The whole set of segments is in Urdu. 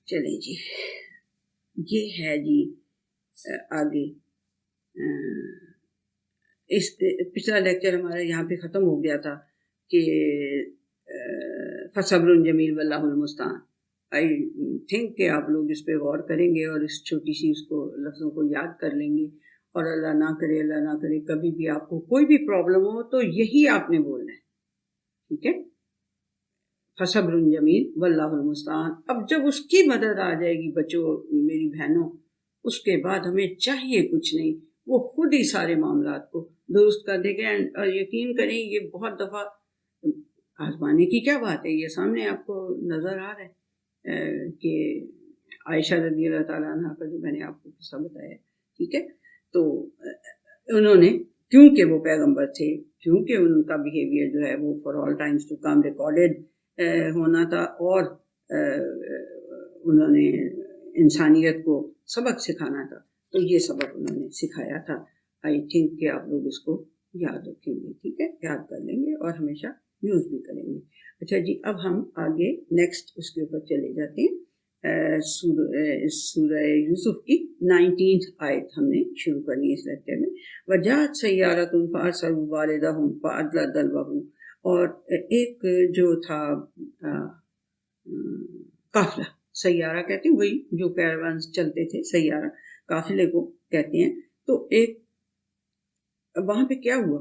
چلیں جی، یہ ہے جی آگے اس پچھلا لیکچر ہمارا یہاں پہ ختم ہو گیا تھا کہ فصبر جمیل واللہ المستعان. آئی تھنک کہ آپ لوگ اس پہ غور کریں گے اور اس چھوٹی سی اس کو لفظوں کو یاد کر لیں گے. اور اللہ نہ کرے کبھی بھی آپ کو کوئی بھی پرابلم ہو تو یہی آپ نے بولنا ہے، ٹھیک ہے؟ فصبر جمیل واللہ المستعان. اب جب اس کی مدد آ جائے گی بچوں میری بہنوں، اس کے بعد ہمیں چاہیے کچھ نہیں، وہ خود ہی سارے معاملات کو درست کر دے گا. اور یقین کریں یہ بہت دفعہ آزمانے کی کیا بات ہے، یہ سامنے آپ کو نظر آ رہا ہے کہ عائشہ رضی اللہ تعالیٰ عنہ کا جو میں نے آپ کو قصہ بتایا، ٹھیک ہے؟ تو انہوں نے، کیونکہ وہ پیغمبر تھے، کیونکہ ان کا بیہیویئر جو ہے وہ for all times to come recorded ہونا تھا، اور انہوں نے انسانیت کو سبق سکھانا تھا، تو یہ سبق انہوں نے سکھایا تھا. آئی تھنک کہ آپ لوگ اس کو یاد رکھیں گے، ٹھیک ہے؟ یاد کر لیں گے اور ہمیشہ یوز بھی کریں گے. اچھا جی، اب ہم آگے نیکسٹ اس کے اوپر چلے جاتے ہیں. سورہ یوسف کی 19 آیت ہم نے شروع کرنی ہے اس لیکچر میں. وجاءت سیارۃ فارسلوا والدہم فادلی دلوہ. اور ایک جو تھا قافلہ، سیارہ کہتے ہیں وہی جو کیروان چلتے تھے، سیارہ قافلے کو کہتے ہیں. تو ایک وہاں پہ کیا ہوا،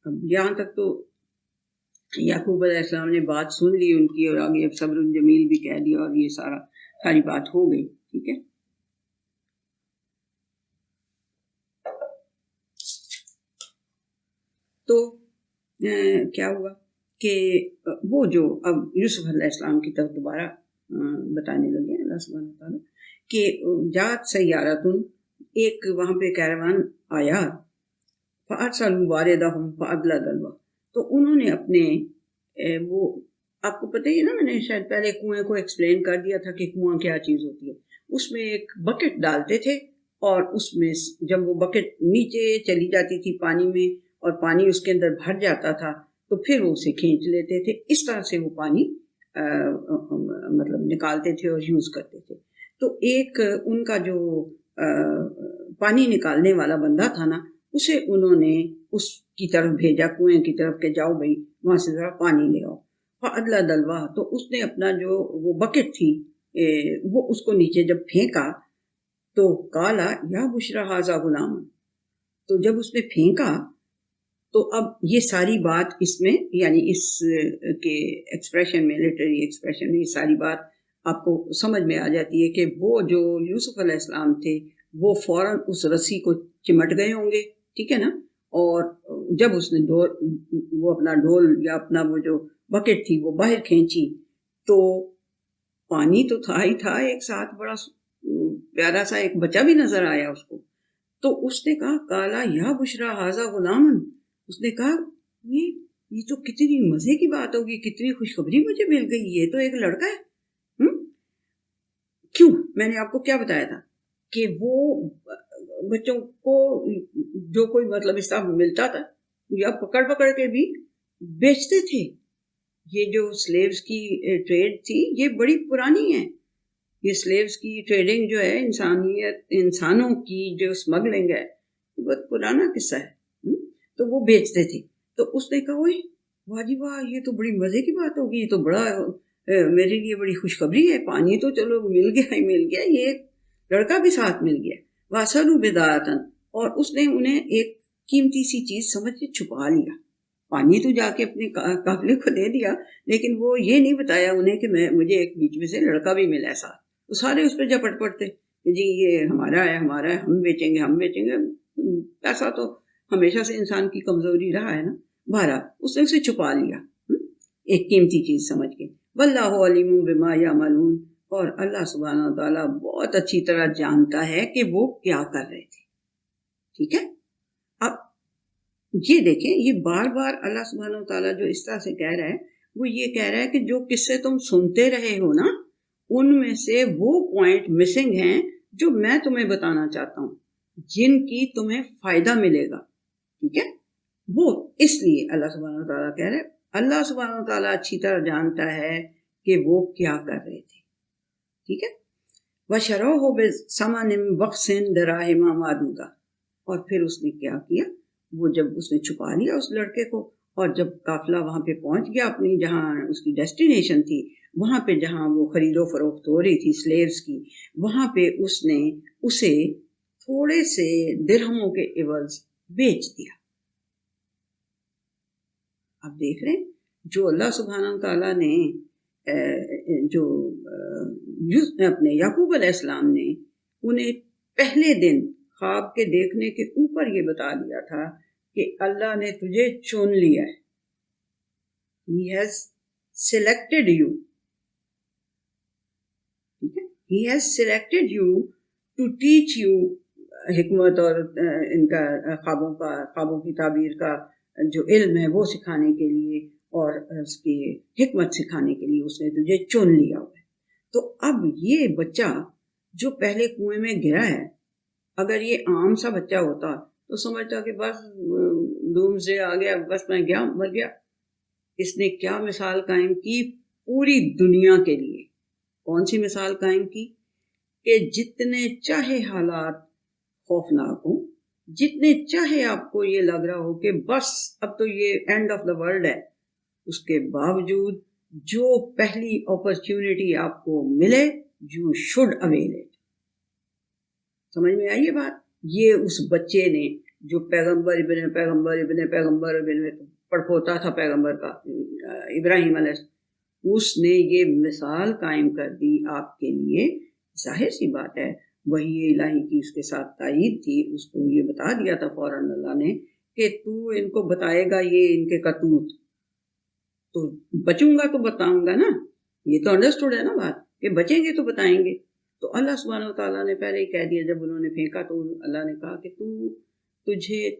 اب یہاں تک تو یعقوب علیہ السلام نے بات سن لی ان کی، اور آگے اب صبر جمیل بھی کہہ دیا، اور یہ ساری بات ہو گئی، ٹھیک ہے؟ تو کیا ہوا کہ وہ جو اب یوسف علیہ السلام کی طرف دوبارہ بتانے لگے اللہ سبحانہ وتعالیٰ کہ جات سیارتن، ایک وہاں پہ کیروان آیا، فارسلوا والدہم فادلی دلوہ. تو انہوں نے اپنے وہ آپ کو پتہ ہی ہے نا، میں نے شاید پہلے کنویں کو ایکسپلین کر دیا تھا کہ کنواں کیا چیز ہوتی ہے. اس میں ایک بکٹ ڈالتے تھے، اور اس میں جب وہ بکٹ نیچے چلی جاتی تھی پانی میں اور پانی اس کے اندر بھر جاتا تھا تو پھر وہ اسے کھینچ لیتے تھے. اس طرح سے وہ پانی مطلب نکالتے تھے اور یوز کرتے تھے. تو ایک ان کا جو پانی نکالنے والا بندہ تھا نا، اسے انہوں نے اس کی طرف بھیجا، کنویں کی طرف، کہ جاؤ بھائی وہاں سے ذرا پانی لے آؤ. فادلی دلوہ. تو اس نے اپنا جو وہ بکٹ تھی وہ اس کو نیچے جب پھینکا تو کالا یا بشرا ھذا غلام. تو جب اس نے پھینکا تو اب یہ ساری بات اس میں، یعنی اس کے ایکسپریشن میں، لٹری ایکسپریشن میں، یہ ساری بات آپ کو سمجھ میں آ جاتی ہے کہ وہ جو یوسف علیہ السلام تھے وہ فوراً اس رسی کو چمٹ گئے ہوں گے، ٹھیک ہے نا؟ اور جب اس نے وہ اپنا ڈھول یا اپنا وہ جو بکٹ تھی وہ باہر کھینچی تو پانی تو تھا ہی تھا، ایک ساتھ بڑا پیارا سا ایک بچہ بھی نظر آیا اس کو. تو اس نے کہا کالا یا بشرا ھذا غلام. اس نے کہا یہ تو کتنی مزے کی بات ہوگی، کتنی خوشخبری مجھے مل گئی، یہ تو ایک لڑکا ہے. کیوں؟ میں نے آپ کو کیا بتایا تھا کہ وہ بچوں کو جو کوئی مطلب اس طرح ملتا تھا یا پکڑ کے بھی بیچتے تھے. یہ جو سلیوز کی ٹریڈ تھی یہ بڑی پرانی ہے. یہ سلیوز کی ٹریڈنگ جو ہے، انسانوں کی جو اسمگلنگ ہے، بہت پرانا قصہ ہے. تو وہ بیچتے تھے. تو اس نے کہا واہ جی واہ، یہ تو بڑی مزے کی بات ہوگی، یہ تو بڑا میرے لیے بڑی خوشخبری ہے. پانی تو چلو مل گیا، یہ لڑکا بھی ساتھ مل گیا. وَأَسَرُّوا بِضَاعَةً. اور اس نے انہیں ایک قیمتی سی چیز سمجھ کے چھپا لیا. پانی تو جا کے اپنے قافلے کو دے دیا، لیکن وہ یہ نہیں بتایا انہیں کہ مجھے ایک بیچ میں سے لڑکا بھی ملا ہے ساتھ. تو سارے اس پہ جھپٹ پڑتے کہ جی یہ ہمارا ہے، ہم بیچیں گے. ایسا تو ہمیشہ سے انسان کی کمزوری رہا ہے نا. بہرحال اس نے اسے چھپا لیا ایک قیمتی چیز سمجھ کے. واللہ علیم بما یعملون. اور اللہ سبحانہ وتعالیٰ بہت اچھی طرح جانتا ہے کہ وہ کیا کر رہے تھے، ٹھیک ہے؟ اب یہ دیکھیں، یہ بار بار اللہ سبحانہ وتعالیٰ جو اس طرح سے کہہ رہا ہے، وہ یہ کہہ رہا ہے کہ جو قصے تم سنتے رہے ہو نا، ان میں سے وہ پوائنٹ مسنگ ہیں جو میں تمہیں بتانا چاہتا ہوں، جن کی تمہیں فائدہ ملے گا، ٹھیک ہے؟ وہ اس لیے اللہ سبحانہ وتعالیٰ کہہ رہے ہیں، اللہ سبحانہ وتعالیٰ اچھی طرح جانتا ہے کہ وہ کیا کر رہے تھے. ٹھیک ہے. وَشَرَوْهُ بِثَمَنٍ بَخْسٍ دَرَاهِمَ مَعْدُودَةٍ. اور پھر اس نے کیا کیا، وہ جب اس نے چھپا لیا اس لڑکے کو، اور جب قافلہ وہاں پہ پہنچ گیا اپنی جہاں اس کی ڈیسٹینیشن تھی، وہاں پہ جہاں وہ خرید و فروخت ہو رہی تھی سلیوز کی، وہاں پہ اس نے اسے تھوڑے سے درہموں کے عوض بیچ دیا. آپ دیکھ رہے ہیں جو اللہ سبحانہ تعالیٰ نے جو اپنے یعقوب علیہ السلام نے انہیں پہلے دن خواب کے دیکھنے کے اوپر یہ بتا دیا تھا کہ اللہ نے تجھے چن لیا ہے. He has selected you. He has selected you to teach you حکمت اور ان کا خوابوں کی تعبیر کا جو علم ہے وہ سکھانے کے لیے، اور اس کی حکمت سکھانے کے لیے اس نے تجھے چن لیا ہوا ہے. تو اب یہ بچہ جو پہلے کنویں میں گرا ہے، اگر یہ عام سا بچہ ہوتا تو سمجھتا کہ بس دوم سے آ گیا، بس میں گیا مر گیا. اس نے کیا مثال قائم کی پوری دنیا کے لیے. کون سی مثال قائم کی؟ کہ جتنے چاہے حالات خوفناک ہوں، جتنے چاہے آپ کو یہ لگ رہا ہو کہ بس اب تو یہ اینڈ آف دا ورلڈ ہے، اس کے باوجود جو پہلی اپرچونٹی آپ کو ملے یو شوڈ اویل اٹ. سمجھ میں آئی یہ بات؟ یہ اس بچے نے جو پیغمبر پڑپوتا تھا پیغمبر کا، ابراہیم علیہ السلام، اس نے یہ مثال قائم کر دی آپ کے لیے. ظاہر سی بات ہے وحی الہی کی اس کے ساتھ تائید تھی، اس کو یہ بتا دیا تھا فوراً اللہ نے کہ تو ان کو بتائے گا یہ ان کے کرتوت، تو بچوں گا تو بتاؤں گا نا. یہ تو انڈرسٹوڈ ہے نا بات کہ بچیں گے تو بتائیں گے. تو اللہ سبحانہ وتعالیٰ نے پہلے ہی کہہ دیا، جب انہوں نے پھینکا تو اللہ نے کہا کہ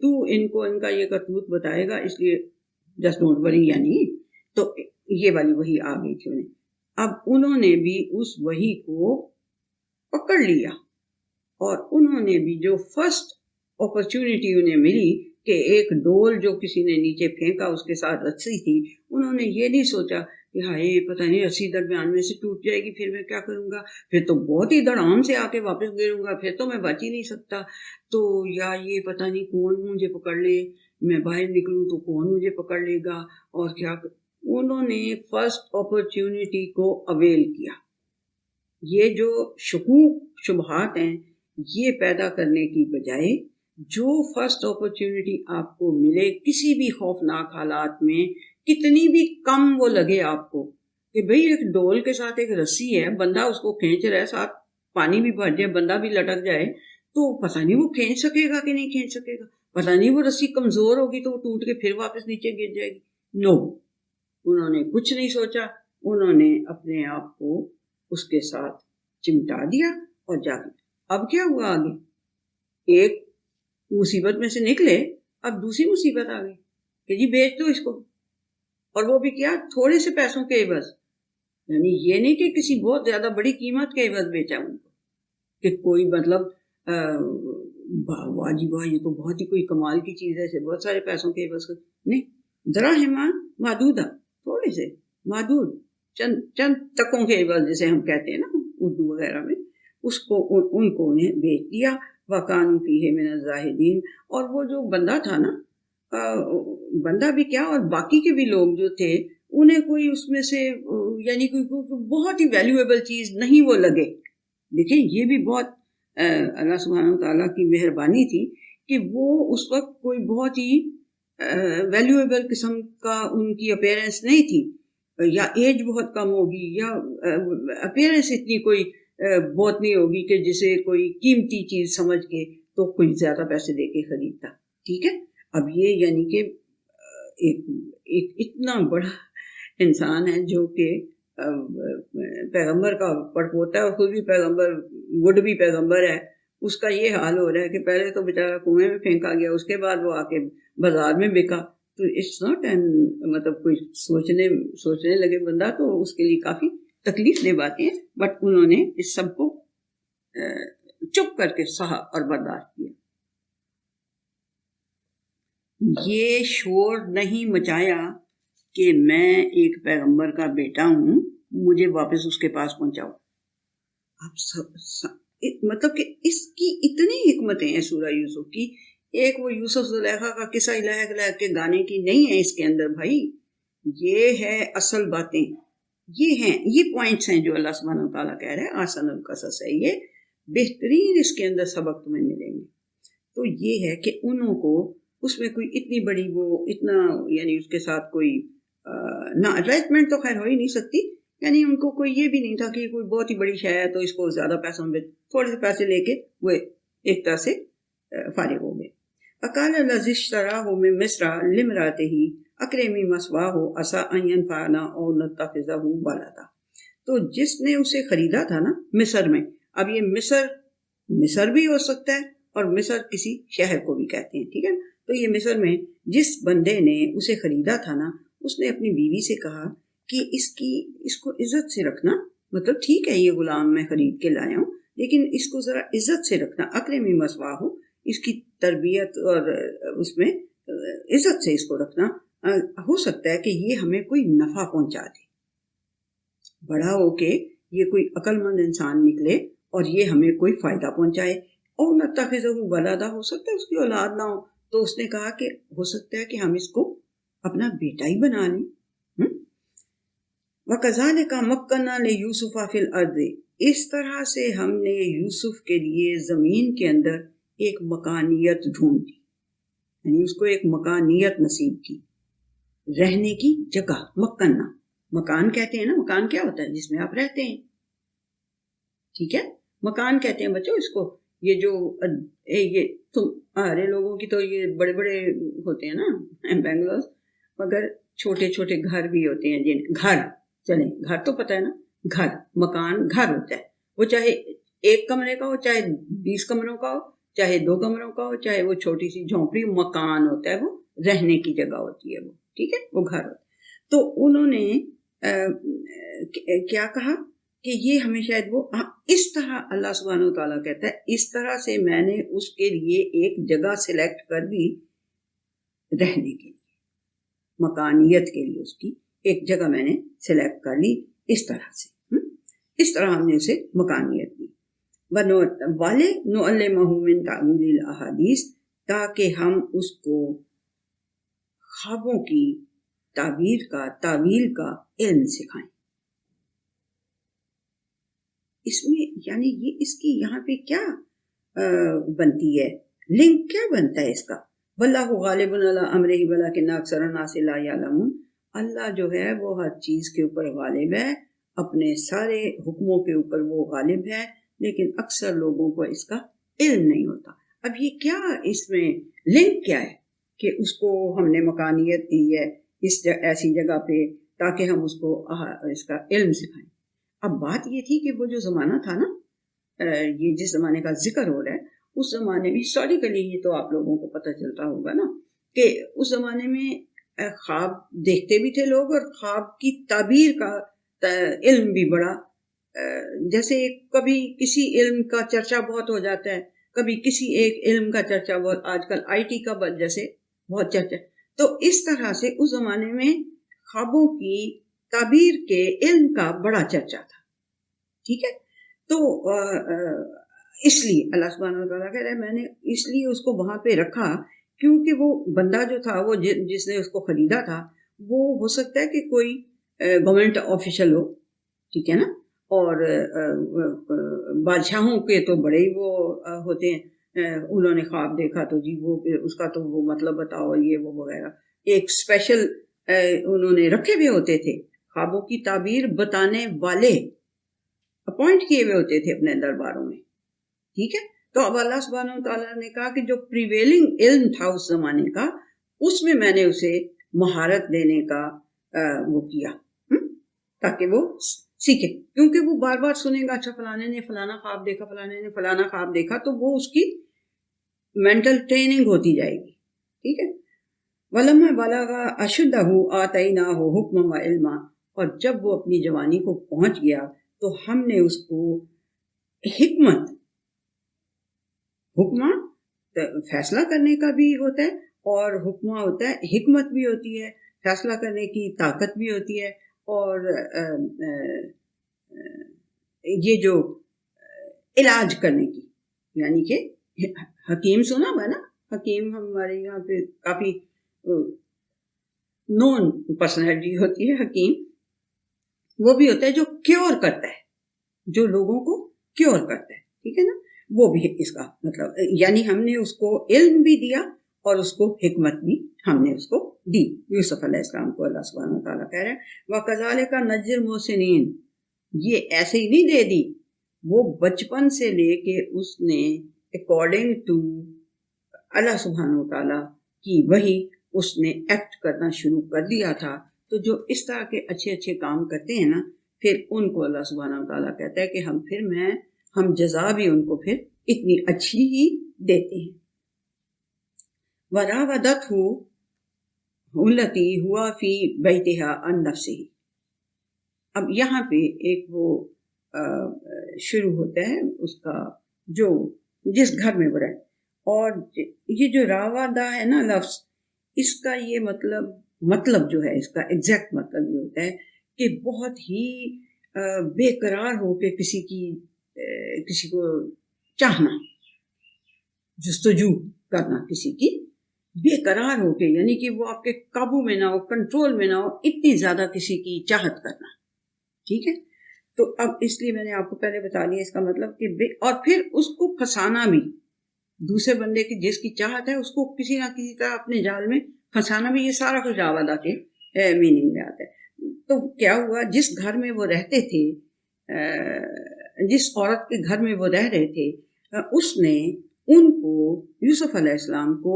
تو ان کو ان کا یہ کرتوت بتائے گا، اس لیے جسٹ ڈونٹ وری. یعنی تو یہ والی وحی آ گئی تھی انہیں. اب انہوں نے بھی اس وحی کو پکڑ لیا، اور انہوں نے بھی جو فرسٹ اپرچونٹی انہیں ملی کہ ایک ڈول جو کسی نے نیچے پھینکا اس کے ساتھ رسی تھی، انہوں نے یہ نہیں سوچا کہ ہائے پتہ نہیں رسی درمیان میں سے ٹوٹ جائے گی، پھر میں کیا کروں گا، پھر تو بہت ہی دڑام سے آ کے واپس گروں گا، پھر تو میں بچ ہی نہیں سکتا، تو یا یہ پتہ نہیں کون مجھے پکڑ لے، میں باہر نکلوں تو کون مجھے پکڑ لے گا، اور کیا. انہوں نے فرسٹ اپرچونٹی کو اویل کیا. یہ جو شکوک شبہات ہیں یہ پیدا کرنے کی بجائے جو فرسٹ اپرچونٹی آپ کو ملے کسی بھی خوفناک حالات میں، کتنی بھی کم وہ لگے آپ کو، کہ بھئی ایک ڈول کے ساتھ ایک رسی ہے، بندہ اس کو کھینچ رہا ہے، ساتھ پانی بھی بھر جائے، بندہ بھی لٹک جائے، تو پتہ نہیں وہ کھینچ سکے گا کہ نہیں کھینچ سکے گا، پتہ نہیں وہ رسی کمزور ہوگی تو وہ ٹوٹ کے پھر واپس نیچے گر جائے گی. نو، انہوں نے کچھ نہیں سوچا، انہوں نے اپنے آپ کو اس کے ساتھ چمٹا دیا اور جا گیا. اب کیا ہوا آگے؟ ایک مصیبت میں سے نکلے، اب دوسری مصیبت آ گئی کہ جی بیچ دو اس کو، اور وہ بھی کیا، تھوڑے سے پیسوں کے عوض. یعنی یہ نہیں کہ کسی بہت زیادہ بڑی قیمت کے عوض بیچا ان کو، کہ کوئی مطلب واہ جی واہ یہ تو بہت ہی کوئی کمال کی چیز ہے، بہت سارے پیسوں کے عوض نہیں. دراہما معدودہ، تھوڑے سے معدود، چند تکوں کے عوض جیسے ہم کہتے ہیں نا اردو وغیرہ میں، اس کو ان کو انہیں بیچ دیا. وَكَانُوا فِيهِ مِنَ الزَّاهِدِينَ. اور وہ جو بندہ تھا نا، بندہ بھی کیا اور باقی کے بھی لوگ جو تھے، انہیں کوئی اس میں سے یعنی کوئی بہت ہی ویلیویبل چیز نہیں وہ لگے. دیکھیں یہ بھی بہت اللہ سبحانہ تعالیٰ کی مہربانی تھی کہ وہ اس وقت کوئی بہت ہی ویلیویبل قسم کا ان کی اپیرنس نہیں تھی، یا ایج بہت کم ہوگی، یا اپیرنس اتنی کوئی بہت نہیں ہوگی کہ جسے کوئی قیمتی چیز سمجھ کے تو کوئی زیادہ پیسے دے کے خریدتا. ٹھیک ہے. اب یہ یعنی کہ ایک اتنا بڑا انسان ہے جو کہ پیغمبر کا پڑپوتا ہے اور خود بھی پیغمبر، وڈ بھی پیغمبر ہے، اس کا یہ حال ہو رہا ہے کہ پہلے تو بیچارہ کنویں میں پھینکا گیا، اس کے بعد وہ آ کے بازار میں بکا. تو اٹس ناٹ مطلب کوئی سوچنے لگے بندہ تو اس کے لیے کافی تکلیف دہ باتیں ہیں، بٹ انہوں نے اس سب کو چپ کر کے سہا اور برداشت کیا. یہ شور نہیں مچایا کہ میں ایک پیغمبر کا بیٹا ہوں، مجھے واپس اس کے پاس پہنچاؤ. آپ مطلب کہ اس کی اتنی حکمتیں ہیں سورہ یوسف کی. ایک وہ یوسف زلیخا کا قصہ لہک لہک کے گانے کی نہیں ہے اس کے اندر بھائی. یہ ہے اصل باتیں، یہ پوائنٹس ہیں جو اللہ سبحانہ و تعالیٰ کہہ رہے ہیں آسن القصص ہے. یہ بہترین اس کے اندر سبق تمہیں ملیں گے. تو یہ ہے کہ انہوں کو اس میں کوئی اتنی بڑی وہ اتنا یعنی اس کے ساتھ کوئی نہ اٹیچمنٹ تو خیر ہو ہی نہیں سکتی. یعنی ان کو کوئی یہ بھی نہیں تھا کہ کوئی بہت ہی بڑی شے ہے تو اس کو زیادہ پیسوں میں تھوڑے سے پیسے لے کے وہ ایک طرح سے فارغ ہو گئے. اقال الذی اشتراہ من مصر لامرأتہ اکرمی مثواہ عسیٰ ان ینفعنا او نتخذہ ولدا. تو جس نے اسے خریدا تھا نا مصر میں، اب یہ مصر بھی ہو سکتا ہے اور مصر کسی شہر کو بھی کہتے ہیں، ٹھیک ہے. تو یہ مصر میں جس بندے نے اسے خریدا تھا نا، اس نے اپنی بیوی سے کہا کہ اس کو عزت سے رکھنا. مطلب ٹھیک ہے یہ غلام میں خرید کے لایا ہوں لیکن اس کو ذرا عزت سے رکھنا. اکرمی مثواہ ہو، اس کی تربیت اور اس میں عزت سے اس کو رکھنا. ہو سکتا ہے کہ یہ ہمیں کوئی نفع پہنچا دے، بڑا ہو کے یہ کوئی عقل مند انسان نکلے اور یہ ہمیں کوئی فائدہ پہنچائے. اور نتخذہ ولدا، ہو سکتا ہے اس کی اولاد نہ ہو. تو اس نے کہا کہ ہو سکتا ہے کہ ہم اس کو اپنا بیٹا ہی بنا لیں. وَكَذَلِكَ مَكَّنَّا لِيُوسُفَ فِي الْأَرْضِ، اس طرح سے ہم نے یوسف کے لیے زمین کے اندر ایک مکانیت ڈھونڈ دی، یعنی اس کو ایک مکانیت نصیب کی، رہنے کی جگہ. مکنا مکان کہتے ہیں نا، مکان کیا ہوتا ہے جس میں آپ رہتے ہیں، ٹھیک ہے. مکان کہتے ہیں بچوں اس کو. یہ جو یہ تمہارے لوگوں کی تو یہ بڑے بڑے ہوتے ہیں نا بنگلوز، مگر چھوٹے چھوٹے گھر بھی ہوتے ہیں. گھر چلیں، گھر تو پتہ ہے نا، گھر مکان گھر ہوتا ہے. وہ چاہے ایک کمرے کا ہو، چاہے 20 کمروں کا ہو، چاہے 2 کمروں کا ہو، چاہے وہ چھوٹی سی جھونپڑی. مکان ہوتا ہے، وہ رہنے کی جگہ ہوتی ہے، وہ ٹھیک ہے، وہ گھر ہوتا ہے. تو انہوں نے کیا کہا کہ یہ ہمیں شاید وہ اس طرح اللہ سبحانہ وتعالیٰ کہتا ہے اس طرح سے میں نے اس کے لیے ایک جگہ سلیکٹ کر دی رہنے کے لیے، مکانیت کے لیے اس کی ایک جگہ میں نے سلیکٹ کر لی. اس طرح سے اس طرح ہم نے اسے مکانیت دی. والے نعلمہ من تعویل الاحادیث، تاکہ ہم اس کو خوابوں کی تعویل کا علم سکھائیں. اس میں یعنی یہ اس کی یہاں پہ کیا بنتی ہے، لنک کیا بنتا ہے اس کا. واللہ غالب علی امرہ ولکن اکثر الناس لا یعلمون. اللہ جو ہے وہ ہر چیز کے اوپر غالب ہے، اپنے سارے حکموں کے اوپر وہ غالب ہے، لیکن اکثر لوگوں کو اس کا علم نہیں ہوتا. اب یہ کیا اس میں لنک کیا ہے کہ اس کو ہم نے مکانیت دی ہے اس ایسی جگہ پہ تاکہ ہم اس کو اس کا علم سکھائیں. اب بات یہ تھی کہ وہ جو زمانہ تھا نا، یہ جس زمانے کا ذکر ہو رہا ہے، اس زمانے میں ہسٹوریکلی یہ تو آپ لوگوں کو پتہ چلتا ہوگا نا کہ اس زمانے میں خواب دیکھتے بھی تھے لوگ، اور خواب کی تعبیر کا علم بھی بڑا، جیسے کبھی کسی علم کا چرچا بہت ہو جاتا ہے، کبھی کسی ایک علم کا چرچا بہت، آج کل IT کا جیسے بہت چرچا. تو اس طرح سے اس زمانے میں خوابوں کی تعبیر کے علم کا بڑا چرچا تھا، ٹھیک ہے. تو اس لیے اللہ سبحانہ و تعالیٰ کہہ رہے ہیں میں نے اس لیے اس کو وہاں پہ رکھا کیونکہ وہ بندہ جو تھا، وہ جس نے اس کو خریدا تھا، وہ ہو سکتا ہے کہ کوئی گورنمنٹ آفیشل ہو، ٹھیک ہے نا. اور بادشاہوں کے تو بڑے ہی وہ ہوتے ہیں، انہوں نے خواب دیکھا تو جی وہ اس کا تو وہ مطلب بتاؤ یہ وہ وغیرہ، ایک اسپیشل انہوں نے رکھے ہوئے ہوتے تھے خوابوں کی تعبیر بتانے والے، اپوائنٹ کیے ہوئے ہوتے تھے اپنے درباروں میں، ٹھیک ہے. تو اب اللہ سبحانہ و تعالیٰ نے کہا کہ جو پریویلنگ علم تھا اس زمانے کا، اس میں میں نے اسے مہارت دینے کا وہ کیا تاکہ وہ سیکھے. کیونکہ وہ بار بار سنے گا اچھا فلانے نے فلانا خواب دیکھا، فلانے نے فلانا خواب دیکھا، تو وہ اس کی مینٹل ٹریننگ ہوتی جائے گی، ٹھیک ہے. وَلَمَّا بَلَغَ أَشُدَّهُ آتَيْنَاهُ حُکْمًا وَعِلْمًا. اور جب وہ اپنی جوانی کو پہنچ گیا تو ہم نے اس کو حکمت، حکمہ فیصلہ کرنے کا بھی ہوتا ہے، اور حکمہ ہوتا ہے حکمت بھی ہوتی ہے، فیصلہ کرنے کی طاقت بھی ہوتی ہے. اور یہ جو علاج کرنے کی. یعنی کہ حکیم سنا ہوا نا, حکیم ہمارے یہاں پہ کافی نون پرسنالٹی ہوتی ہے حکیم. وہ بھی ہوتا ہے جو کیور کرتا ہے, جو لوگوں کو کیور کرتا ہے, ٹھیک ہے نا. وہ بھی اس کا مطلب, یعنی ہم نے اس کو علم بھی دیا اور اس کو حکمت بھی ہم نے اس کو دی. یوسف علیہ السلام کو اللہ سبحانہ وتعالیٰ کہہ رہے ہیں وَكَذَلِكَ نَجْزِي الْمُحْسِنِينَ, یہ ایسے ہی نہیں دے دی, وہ بچپن سے لے کے اس نے اکارڈنگ ٹو اللہ سبحانہ وتعالیٰ کی وحی اس نے ایکٹ کرنا شروع کر دیا تھا. تو جو اس طرح کے اچھے اچھے کام کرتے ہیں نا, پھر ان کو اللہ سبحانہ وتعالیٰ کہتا ہے کہ ہم جزا بھی ان کو پھر اتنی اچھی ہی دیتے ہیں. وَرَاوَدَتْهُ الَّتِي هُوَ فِي بَيْتِهَا عَن نَفْسِهِ. اب یہاں پہ ایک وہ شروع ہوتا ہے اس کا, جو جس گھر میں وہ رہے. اور یہ جو راوادہ ہے نا لفظ, اس کا یہ مطلب جو ہے, اس کا ایگزیکٹ مطلب یہ ہوتا ہے کہ بہت ہی بے قرار ہو کے کسی کو چاہنا, جستجو کرنا کسی کی, بے قرار ہو کے, یعنی کہ وہ آپ کے قابو میں نہ ہو, کنٹرول میں نہ ہو, اتنی زیادہ کسی کی چاہت کرنا. ٹھیک ہے. تو اب اس لیے میں نے آپ کو پہلے بتا دیا اس کا مطلب کہ اور پھر اس کو پھنسانا بھی, دوسرے بندے کی جس کی چاہت ہے اس کو کسی نہ کسی طرح اپنے جال میں پھنسانا بھی, یہ سارا کچھ راوادہ کے میننگ میں آتا ہے. تو کیا ہوا, جس گھر میں وہ رہتے تھے, جس عورت کے گھر میں وہ رہ رہے تھے, اس نے ان کو, یوسف علیہ السلام کو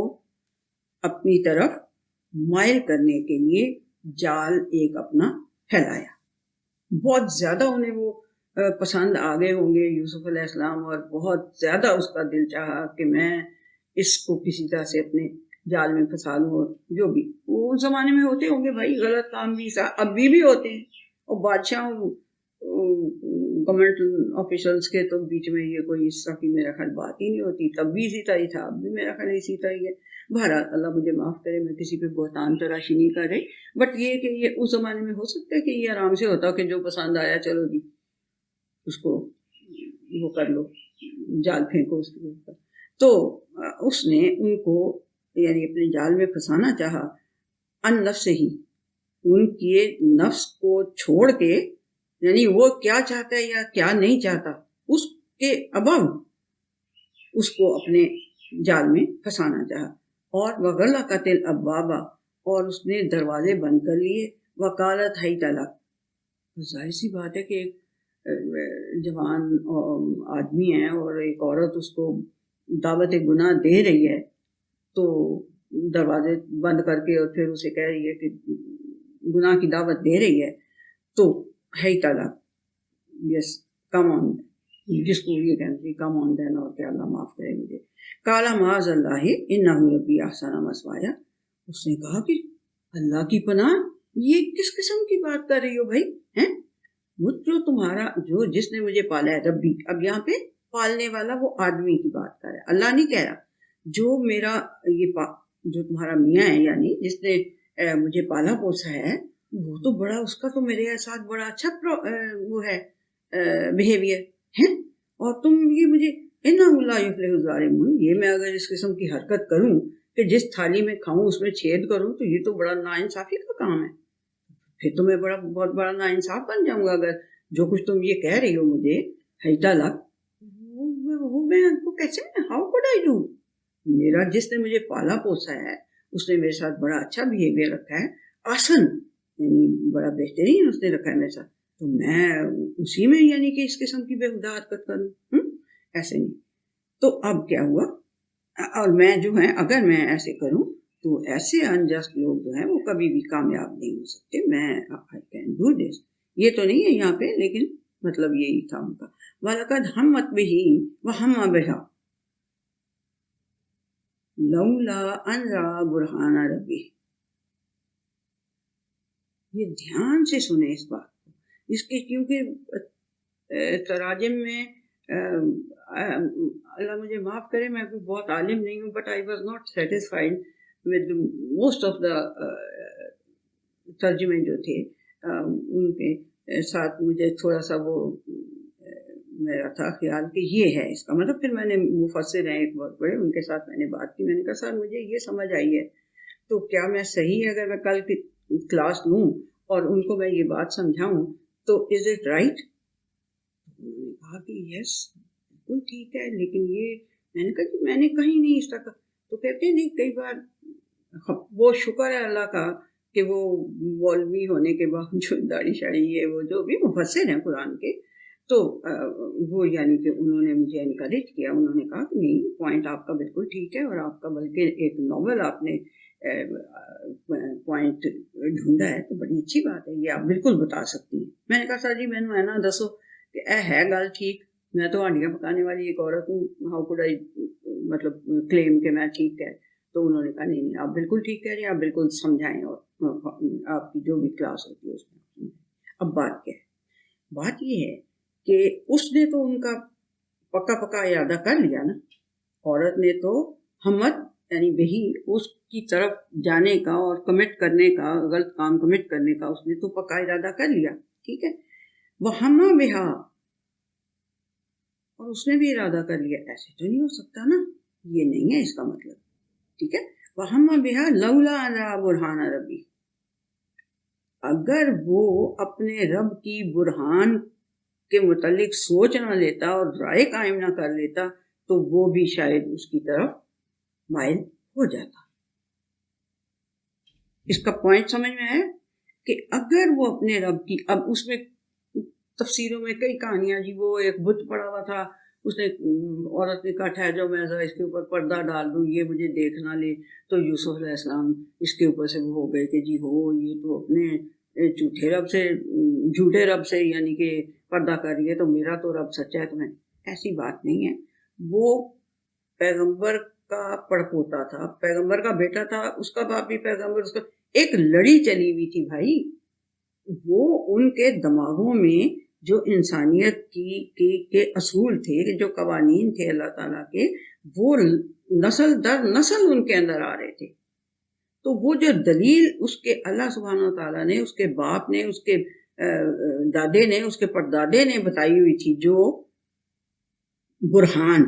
اپنی طرف مائل کرنے کے لیے جال ایک اپنا پھیلایا. بہت زیادہ انہیں وہ پسند آ گئے ہوں گے یوسف علیہ السلام, اور بہت زیادہ اس کا دل چاہا کہ میں اس کو کسی طرح سے اپنے جال میں پھنسا لوں. اور جو بھی وہ اس زمانے میں ہوتے ہوں گے بھائی, غلط کام بھی اب بھی ہوتے ہیں, اور بادشاہوں گورنمنٹ آفیشلس کے تو بیچ میں یہ کوئی اس طرح کی میرا خیال بات ہی نہیں ہوتی. تب بھی اسی طرح تھا, اب بھی میرا خیال اسی طرح ہی ہے. بہرحال اللہ مجھے معاف کرے, میں کسی پہ بہتان تراشی نہیں کر رہی, بٹ یہ کہ یہ اس زمانے میں ہو سکتا ہے کہ یہ آرام سے ہوتا کہ جو پسند آیا چلو جی اس کو وہ کر لو, جال پھینکو اس کے اوپر. تو اس نے ان کو یعنی اپنے جال میں پھنسانا چاہا, ان نفس ہی, ان کے نفس کو چھوڑ کے, یعنی وہ کیا چاہتا ہے یا کیا نہیں چاہتا اس کے ابو اس کو اپنے جال میں پھنسانا چاہا. اور وغلقت الابواب, اور اس نے دروازے بند کر لیے. وقالت حیت لک, ظاہر سی بات ہے کہ ایک جوان آدمی ہے اور ایک عورت اس کو دعوت گناہ دے رہی ہے, تو دروازے بند کر کے اور پھر اسے کہہ رہی ہے کہ گناہ کی دعوت دے رہی ہے, تو حیت لک, یس کم آن, جس کو یہ کہنا چاہیے کم آن دین, اور کہ اللہ معاف کرے مجھے. قال معاذ اللہ انہ ربی احسن مثوایا, اس نے کہا کہ اللہ کی پناہ, یہ کس قسم کی بات کر رہی ہو بھائی, ہیں وہ جو تمہارا جس نے مجھے پالا ہے ربی. اب یہاں پہ پالنے والا وہ آدمی کی بات کر رہا ہے, اللہ نہیں کہہ رہا. جو میرا جو تمہارا میاں ہے, یعنی جس نے مجھے پالا پوسا ہے, وہ تو بڑا, اس کا تو میرے ساتھ بڑا اچھا وہ ہے بیہیویئر ہے, اور تم یہ مجھے انہ لا یفلح الظالمون, یہ میں اگر اس قسم کی حرکت کروں کہ جس تھالی میں کھاؤں اس میں چھید کروں, تو یہ تو بڑا ناانصافی کا کام ہے. پھر تو میں بہت بڑا ناانصاف بن جاؤں گا اگر جو کچھ تم یہ کہہ رہی ہو مجھے حیتا لک, وہ میں کو کیسے, ہاؤ کوڈ آئی ڈو, میرا جس نے مجھے پالا پوسا ہے اس نے میرے ساتھ بڑا اچھا بیہیویئر رکھا ہے, آسن یعنی بڑا بہترین اس نے رکھا ہے میرے ساتھ, تو میں اسی میں یعنی کہ اس قسم کی بےہودہ حرکت کروں, ایسے نہیں. تو اب کیا ہوا, اور میں جو ہے اگر میں ایسے کروں تو ایسے انجسٹ لوگ جو ہیں وہ کبھی بھی کامیاب نہیں ہو سکتے. میں I can do this, یہ تو نہیں ہے یہاں پہ, لیکن مطلب یہی تھا ان کا. وَلَقَدْ هَمَّتْ بِهِ وَهَمَّ بِهَا لَوْلَا أَنْ رَأَىٰ بُرْهَانَ رَبِّهِ. یہ دھیان سے سنیں اس بات کو, اس کے کیونکہ تراجم میں اللہ مجھے معاف کرے, میں کوئی بہت عالم نہیں ہوں, but I was not satisfied with most of the ترجمے جو تھے ان کے ساتھ. مجھے تھوڑا سا وہ میرا تھا خیال کہ یہ ہے اس کا مطلب. پھر میں نے مفسر ہیں ایک بہت بڑے، ان کے ساتھ میں نے بات کی. میں نے کہا سر مجھے یہ سمجھ آئی ہے، تو کیا میں صحیح ہے اگر میں کل کی کلاس لوں اور ان کو میں یہ بات سمجھاؤں تو از اٹ رائٹ؟ انہوں نے کہا کہ یس بالکل ٹھیک ہے، لیکن یہ میں نے کہا کہ میں نے کہیں نہیں اس طرح. تو کہتے نہیں کئی بار وہ شکر ہے اللہ کا کہ وہ مولوی ہونے کے باوجود داڑھی شاڑھی یہ وہ جو بھی مفسر ہیں قرآن کے، تو وہ یعنی کہ انہوں نے مجھے انکریج کیا. انہوں نے کہا کہ نہیں پوائنٹ آپ کا بالکل ٹھیک ہے، اور آپ کا بلکہ ایک ناول آپ نے پوائنٹ ڈھونڈا ہے تو بڑی اچھی بات ہے، یہ آپ بالکل بتا سکتی ہیں. میں نے کہا سر جی مینوں ہے نا دسو کہ ہے گل ٹھیک، میں تو ہانڈیاں پکانے والی ایک عورت ہوں، ہاؤ کوڈ آئی مطلب کلیم کہ میں ٹھیک ہے. تو انہوں نے کہا نہیں نہیں آپ بالکل ٹھیک کہہ رہے ہیں، آپ بالکل سمجھائیں اور آپ کی جو بھی کلاس ہوتی ہے اس میں. اب بات کیا ہے؟ بات یہ ہے کہ اس نے تو ان کا پکا پکا ارادہ کر لیا نا، عورت نے تو ہمت یعنی وہی اس کی طرف جانے کا اور کمٹ کرنے کا، غلط کام کمٹ کرنے کا اس نے تو پکا ارادہ کر لیا. ٹھیک ہے، وہ ہما بہا، اور اس نے بھی ارادہ کر لیا. ایسے تو نہیں ہو سکتا نا، یہ نہیں ہے اس کا مطلب. ٹھیک ہے، وہ ہما بہا لولا انا برہان ربی، اگر وہ اپنے رب کی برہان کے متعلق سوچ نہ لیتا اور رائے قائم نہ کر لیتا تو وہ بھی شاید اس کی طرف مائل ہو جاتا. اس کا پوائنٹ سمجھ میں ہے کہ اگر وہ اپنے رب کی، اب اس میں تفسیروں میں کئی کہانیاں جی، وہ ایک بت پڑا ہوا تھا، اس نے عورت نے کہا ٹھہر جاؤ میں ذرا اس کے اوپر پردہ ڈال دوں یہ مجھے دیکھ نہ لے. تو یوسف علیہ السلام اس کے اوپر سے وہ ہو گئے کہ جی ہو یہ تو اپنے جھوٹے رب سے یعنی کہ پردہ کر رہی ہے، تو میرا تو رب سچا ہے. تو میں ایسی بات نہیں ہے، وہ پیغمبر کا پڑپوتا تھا، پیغمبر کا بیٹا تھا، اس کا باپ بھی پیغمبر، اس کا ایک لڑی چلی ہوئی تھی بھائی. وہ ان کے دماغوں میں جو انسانیت کے اصول تھے، جو قوانین تھے اللہ تعالیٰ کے، وہ نسل در نسل ان کے اندر آ رہے تھے. تو وہ جو دلیل اس کے اللہ سبحانہ و تعالیٰ نے، اس کے باپ نے، اس کے دادے نے، اس کے پردادے نے بتائی ہوئی تھی، جو برہان،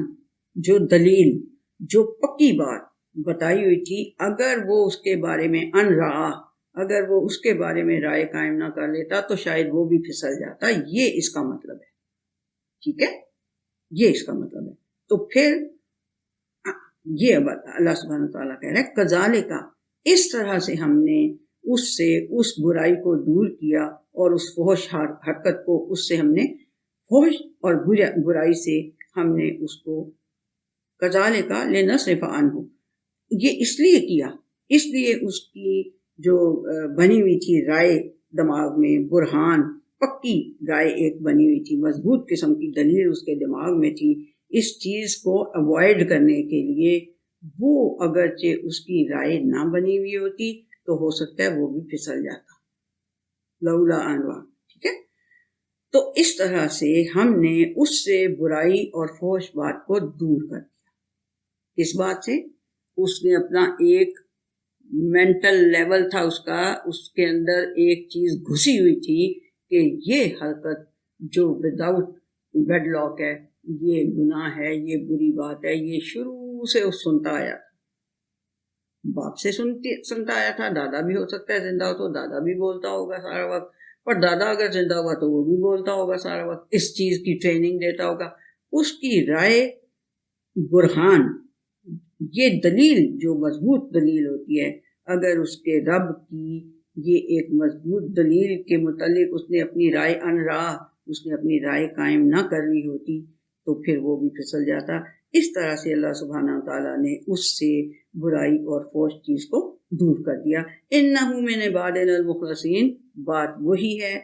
جو دلیل، جو پکی بات بتائی ہوئی تھی، اگر وہ اس کے بارے میں اگر وہ اس کے بارے میں رائے قائم نہ کر لیتا تو شاید وہ بھی پھسل جاتا. یہ اس کا مطلب ہے. ٹھیک ہے، یہ اس کا مطلب ہے. تو پھر یہ اللہ سبحانہ وتعالیٰ کہہ رہا ہے کذالک، اس طرح سے ہم نے اس برائی کو دور کیا اور اس فحش حرکت کو، اس سے ہم نے فحش اور برائی سے ہم نے اس کو کذالک لنصرف عنہ، یہ اس لیے کیا، اس لیے اس کی جو بنی ہوئی تھی رائے دماغ میں، برہان پکی رائے ایک بنی ہوئی تھی، مضبوط قسم کی دلیل اس کے دماغ میں تھی، اس چیز کو اوائڈ کرنے کے لیے وہ اگرچہ اس کی رائے نہ بنی ہوئی ہوتی تو ہو سکتا ہے وہ بھی پھسل جاتا. لولا انوا. ٹھیک ہے، تو اس طرح سے ہم نے اس سے برائی اور فحش بات کو دور کر دیا. اس بات سے اس نے اپنا ایک مینٹل لیول تھا اس کا، اس کے اندر ایک چیز گھسی ہوئی تھی کہ یہ حرکت جو وداؤٹ بیڈ لاک ہے، یہ گناہ ہے، یہ بری بات ہے. یہ شروع سے اس سنتا آیا تھا، باپ سے سنتا آیا تھا. دادا بھی ہو سکتا ہے زندہ ہو تو دادا بھی بولتا ہوگا سارا وقت، اور دادا اگر زندہ ہوا تو وہ بھی بولتا ہوگا سارا وقت، اس چیز کی ٹریننگ دیتا ہوگا. اس کی رائے برہان، یہ دلیل جو مضبوط دلیل ہوتی ہے، اگر اس کے رب کی یہ ایک مضبوط دلیل کے متعلق اس نے اپنی رائے اس نے اپنی رائے قائم نہ کر لی ہوتی تو پھر وہ بھی پھسل جاتا. اس طرح سے اللہ سبحانہ وتعالیٰ نے اس سے برائی اور فحش چیز کو دور کر دیا. انہ من عبادنا المخلصین، بات وہی ہے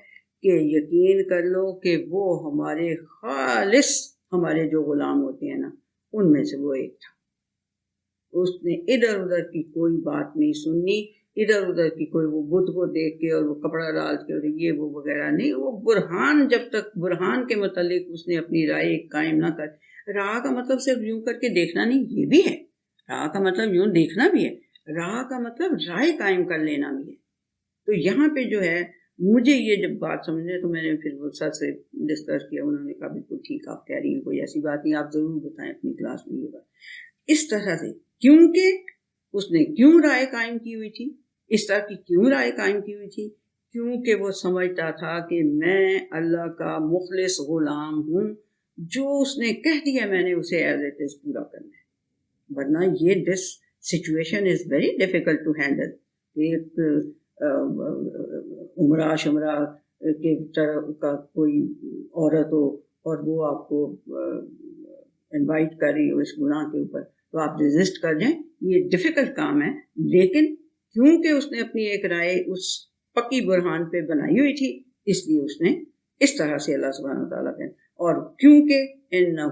کہ یقین کر لو کہ وہ ہمارے خالص، ہمارے جو غلام ہوتے ہیں نا، ان میں سے وہ ایک تھا. اس نے ادھر ادھر کی کوئی بات نہیں سننی، ادھر ادھر کی کوئی وہ بت کو دیکھ کے اور وہ کپڑا ڈال کے اور یہ وہ وغیرہ نہیں. وہ برہان، جب تک برہان کے متعلق اس نے اپنی رائے قائم نہ کر. راہ کا مطلب صرف یوں کر کے دیکھنا نہیں، یہ بھی ہے. راہ کا مطلب یوں دیکھنا بھی ہے، راہ کا مطلب رائے قائم کر لینا بھی ہے. تو یہاں پہ جو ہے مجھے یہ جب بات سمجھے تو میں نے پھر وہ سر سے ڈسکس کیا، انہوں نے کہا بالکل ٹھیک آپ کہہ رہی ہیں، کوئی ایسی بات نہیں، آپ ضرور بتائیں اپنی کلاس میں یہ بات. اس طرح سے کیونکہ اس نے کیوں رائے قائم کی ہوئی تھی، اس طرح کی کیوں رائے قائم کی ہوئی تھی، کیونکہ وہ سمجھتا تھا کہ میں اللہ کا مخلص غلام ہوں، جو اس نے کہہ دیا میں نے اسے ایز اٹ از پورا کرنا ہے. ورنہ یہ this situation is very difficult to handle. ایک عمرہ شمرہ کے طرح کا کوئی عورت ہو اور وہ آپ کو انوائٹ کر رہی ہو اس گناہ کے اوپر، تو آپ ریزسٹ کر جائیں، یہ ڈیفیکلٹ کام ہے. لیکن کیونکہ اس نے اپنی ایک رائے اس پکی برہان پہ بنائی ہوئی تھی، اس لیے اس نے اس طرح سے اللہ سبحانہ و تعالیٰ کہتے، اور کیونکہ انہ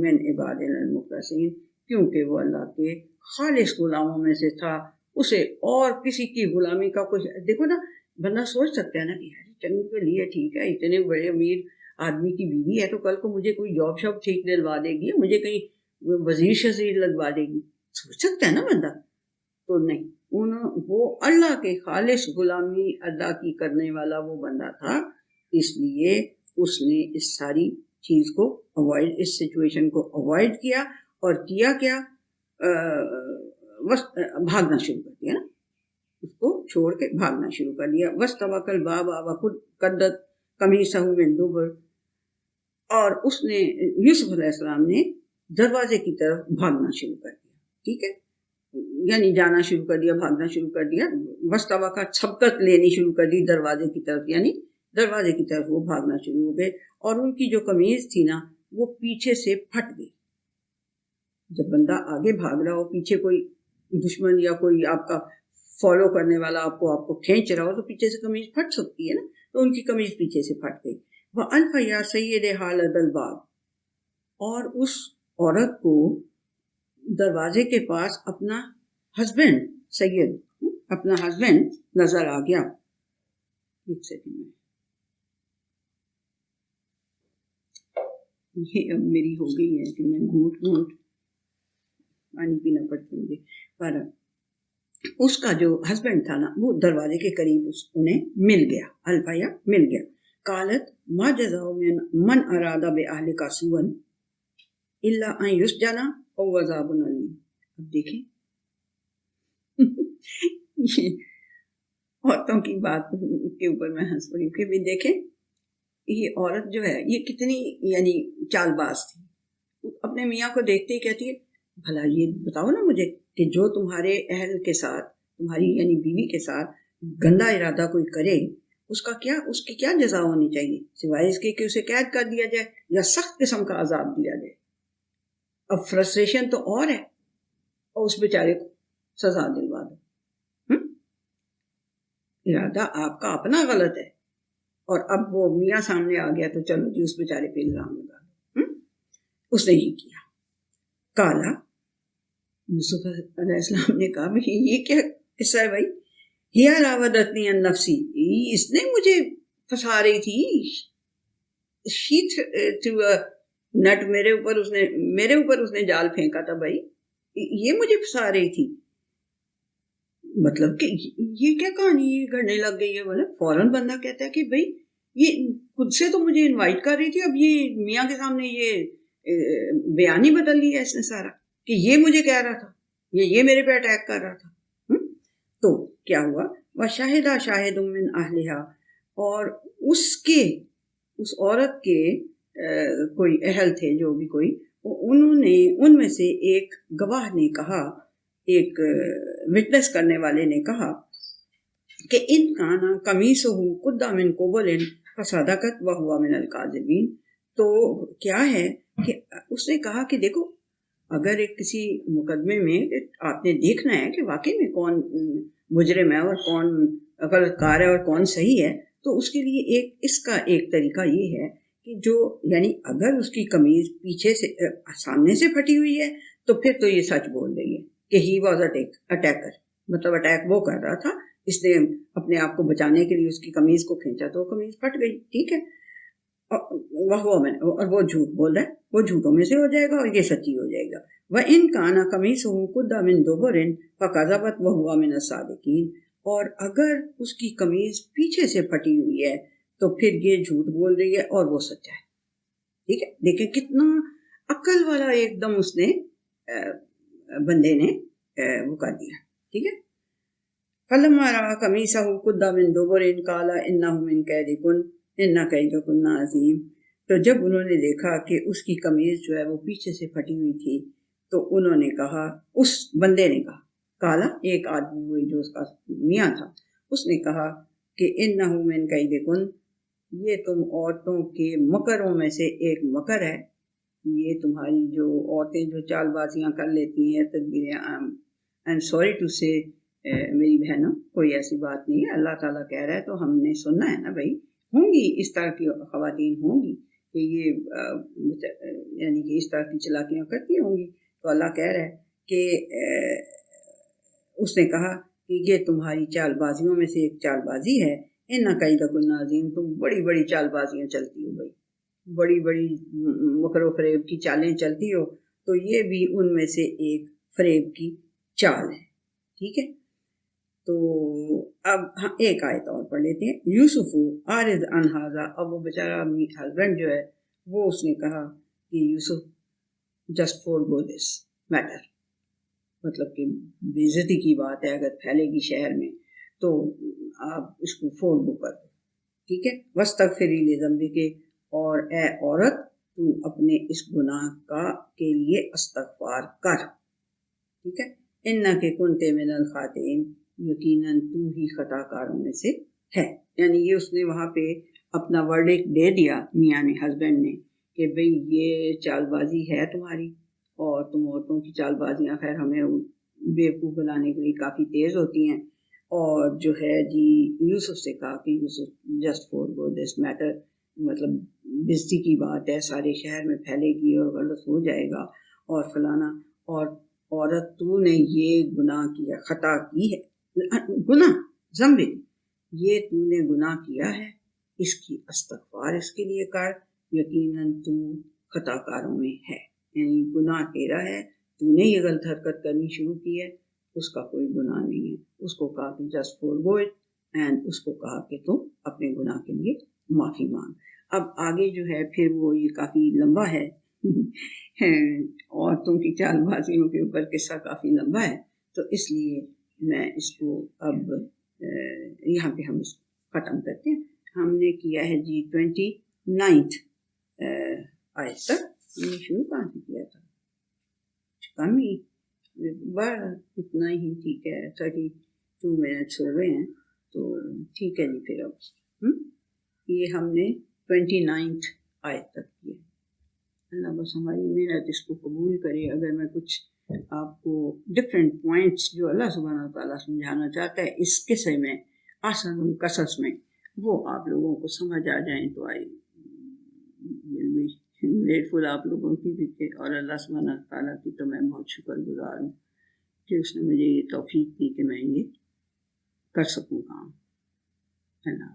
من عبادنا المخلصین، کیونکہ وہ اللہ کے خالص غلاموں میں سے تھا، اسے اور کسی کی غلامی کا کچھ. دیکھو نا، بندہ سوچ سکتا ہے نا کہ یار چند کے لیے ٹھیک ہے، اتنے بڑے امیر آدمی کی بیوی ہے تو کل کو مجھے کوئی جاب شاپ ٹھیک دلوا دے گی، مجھے کہیں وزیر شزیر لگوا دے گی، سوچ سکتا ہے نا بندہ. تو نہیں، وہ اللہ کے خالص غلامی ادا کی کرنے والا وہ بندہ تھا، اس لیے اس نے اس ساری چیز کو اوائڈ، اس سچویشن کو اوائڈ کیا، اور کیا کیا، بھاگنا شروع کر دیا نا، اس کو چھوڑ کے بھاگنا شروع کر دیا. وَاسْتَبَقَ الْبَابَ وَقَدَّتْ قَمِيصَهُ مِنْ دُبُرٍ، اور اس نے یوسف علیہ السلام نے دروازے کی طرف بھاگنا شروع کر دیا. ٹھیک ہے، یعنی جانا شروع کر دیا، بھاگنا شروع کر دیا. وَاسْتَبَقَ سبقت لینی شروع کر دی دروازے کی طرف، یعنی دروازے کی طرف وہ بھاگنا شروع ہو گئے، اور ان کی جو قمیض تھی نا وہ پیچھے سے پھٹ گئی. جب بندہ آگے بھاگ رہا ہو، پیچھے کوئی دشمن یا کوئی آپ کا فالو کرنے والا آپ کو کھینچ رہا ہو، تو پیچھے سے قمیض پھٹ سکتی ہے نا، تو ان کی قمیض پیچھے سے پھٹ گئی. وَأَلْفَ يَا سَيِّدِ حَالَدَ الْبَابِ، اور اس عورت کو دروازے کے پاس اپنا ہسبینڈ، سید اپنا ہسبینڈ نظر آ گیا. ایک سیکنڈ میں، یہ اب میری ہو گئی ہے کہ میں گھونٹ پانی پینا پڑتا مجھے. پر اس کا جو ہسبینڈ تھا نا وہ دروازے کے قریب انہیں مل گیا. الفایا مل گیا. قالت ما جزاء من اراد باهلک سوءا الا ان يسجن او عذاب الیم. اب دیکھیں عورتوں کی بات کے اوپر میں ہنس پڑی کہ بھی دیکھیں یہ عورت جو ہے یہ کتنی یعنی چال باز تھی. اپنے میاں کو دیکھتے ہی کہتی ہے بھلا یہ بتاؤ نا مجھے کہ جو تمہارے اہل کے ساتھ، تمہاری یعنی بیوی کے ساتھ گندا ارادہ کوئی کرے، اس کی کیا جزا ہونی چاہیے، سوائے اس کے کہ اسے قید کر دیا جائے یا سخت قسم کا عذاب دیا جائے. اب فرسٹریشن تو اور ہے، اور اس بیچارے کو سزا دلوا دو. ارادہ آپ کا اپنا غلط ہے، اور اب وہ میاں سامنے آ گیا تو چلو جی اس بیچارے پہ الزام لگا دو. اس نے یہ کیا. کالا یوسف علیہ السلام نے کہا بھائی یہ کیا قصہ ہے بھائی؟ ہیا راودتنی عن نفسی، اس نے مجھے پھنسا رہی تھی. نٹ میرے اوپر اس نے جال پھینکا تھا بھائی، یہ مجھے پھنسا رہی تھی. مطلب کہ یہ کیا کہانی گھڑنے لگ گئی ہے. بولے فوراً بندہ کہتا ہے کہ بھائی یہ خود سے تو مجھے انوائٹ کر رہی تھی، اب یہ میاں کے سامنے یہ بیان ہی بدل لیا اس نے سارا کہ یہ مجھے کہہ رہا تھا، یہ میرے پہ اٹیک کر رہا تھا. تو کیا ہوا؟ وَشَهِدَ شَاهِدٌ مِّنْ أَهْلِهَا، اور اس عورت کے کوئی اہل تھے جو بھی کوئی، انہوں نے ان میں سے ایک گواہ نے کہا، ایک وٹنس کرنے والے نے کہا کہ ان کانا قمیصہ قد من قبل فصدقت وہو من الکاذبین. تو کیا ہے کہ اس نے کہا کہ دیکھو اگر ایک کسی مقدمے میں آپ نے دیکھنا ہے کہ واقعی میں کون مجرم ہے اور کون غلط کار ہے اور کون صحیح ہے، تو اس کے لیے اس کا ایک طریقہ یہ ہے کہ جو یعنی اگر اس کی قمیض پیچھے سے سامنے سے پھٹی ہوئی ہے تو پھر تو یہ سچ بول رہی ہے کہ ہی واز اٹیکر، مطلب اٹیک وہ کر رہا تھا، اس نے اپنے آپ کو بچانے کے لیے اس کی قمیض کو کھینچا تو وہ قمیض پھٹ گئی. ٹھیک ہے، اور وہ جھوٹ بول رہا ہے، وہ جھوٹوں میں سے ہو جائے گا اور یہ سچی ہو جائے گا. وَإِن كَانَ قَمِيصُهُ قُدَّ مِن دُبُرٍ فَكَذَبَتْ وَهُوَ مِنَ الصَّادِقِينَ. اور اگر اس کی قمیض پیچھے سے پھٹی ہوئی ہے تو پھر یہ جھوٹ بول رہی ہے اور وہ سچا ہے. ٹھیک ہے, دیکھیں کتنا عقل والا ایک دم اس نے بندے نے وہ کر دیا. ٹھیک ہے. فلما رأى قميصه قد من دبر قال إنه من كيدكن إن كيدكن عظيم. تو جب انہوں نے دیکھا کہ اس کی قمیض جو ہے وہ پیچھے سے پھٹی ہوئی تھی تو انہوں نے کہا, اس بندے نے کہا, کالا ایک آدمی ہوئی جو اس کا میاں تھا, اس نے کہا کہ إنه من كيدكن, یہ تم عورتوں کے مکروں میں سے ایک مکر ہے. یہ تمہاری جو عورتیں جو چال بازیاں کر لیتی ہیں, تدبیریں, آئی ایم سوری ٹو سے میری بہنوں, کوئی ایسی بات نہیں ہے, اللہ تعالیٰ کہہ رہا ہے تو ہم نے سننا ہے نا بھائی. ہوں گی اس طرح کی خواتین ہوں گی کہ یہ یعنی کہ اس طرح کی چلاکیاں کرتی ہوں گی. تو اللہ کہہ رہا ہے کہ اس نے کہا کہ یہ تمہاری چال بازیوں میں سے ایک چال بازی ہے. ان کیدکن عظیم, تم بڑی بڑی چال بازیاں چلتی ہو بھائی, بڑی بڑی مکر و فریب کی چالیں چلتی ہو, تو یہ بھی ان میں سے ایک فریب کی چال ہے. ٹھیک ہے. تو اب ایک آیت اور پڑھ لیتے ہیں. یوسف عارض عن ھذا, اب وہ بیچارہ ہسبینڈ جو ہے وہ اس نے کہا کہ یوسف جسٹ فور گو دس میٹر, مطلب کہ بے عزتی کی بات ہے اگر پھیلے گی شہر میں تو آپ اس کو فور گو کر دو. ٹھیک ہے. واستغفری لذنبک, اور اے عورت تو اپنے اس گناہ کے لیے استغفار کر. ٹھیک ہے. انک کنت من الخاطئین, یقیناً تو ہی خطا کاروں میں سے ہے. یعنی یہ اس نے وہاں پہ اپنا ورڈکٹ دے دیا میاں نے, ہسبینڈ نے, کہ بھئی یہ چال بازی ہے تمہاری, اور تم عورتوں کی چال بازیاں خیر ہمیں بیوقوف بنانے کے لیے کافی تیز ہوتی ہیں. اور جو ہے جی یوسف سے کہا کہ یوسف جسٹ فور گو دس میٹر, مطلب بےزتی کی بات ہے, سارے شہر میں پھیلے گی اور غلط ہو جائے گا اور فلانا. اور عورت تو نے یہ گناہ کیا, خطا کی ہے, گناہ ذنب, یہ تو نے گناہ کیا ہے, اس کی استغفار اس کے لیے کر, یقیناً تو خطا کاروں میں ہے. یعنی گناہ تیرا ہے, تو نے یہ غلط حرکت کرنی شروع کی ہے, اس کا کوئی گناہ نہیں ہے. اس کو کہا کہ جسٹ فور گو اٹ, اینڈ اس کو کہا کہ تم اپنے گناہ کے لیے معافی مانگ. اب آگے جو ہے پھر وہ یہ کافی لمبا ہے, عورتوں کی چال بازیوں کے اوپر قصہ کافی لمبا ہے, تو اس لیے میں اس کو اب یہاں پہ ہم اس کو ختم کرتے ہیں. ہم نے کیا ہے جی 29 آیت تک. ہم نے شروع کہاں سے کیا تھا, کم ہی بڑا اتنا ہی. ٹھیک ہے, 32 منٹس ہو گئے ہیں, تو ٹھیک ہے جی. پھر اب یہ ہم نے 29 آیت تک کیا. اللہ بس ہماری محنت اس کو قبول کرے. اگر میں کچھ آپ کو ڈفرینٹ پوائنٹس جو اللہ سبحانہ وتعالیٰ سمجھانا چاہتا ہے اس قصے میں, آسن القصص میں, وہ آپ لوگوں کو سمجھ آ جائیں تو آئی ول بی گریٹفل آپ لوگوں کی بھی, اور اللہ سبحانہ وتعالیٰ کی تو میں بہت شکر گزار ہوں کہ اس نے مجھے یہ توفیق دی کہ میں یہ کر سکوں کام. اللہ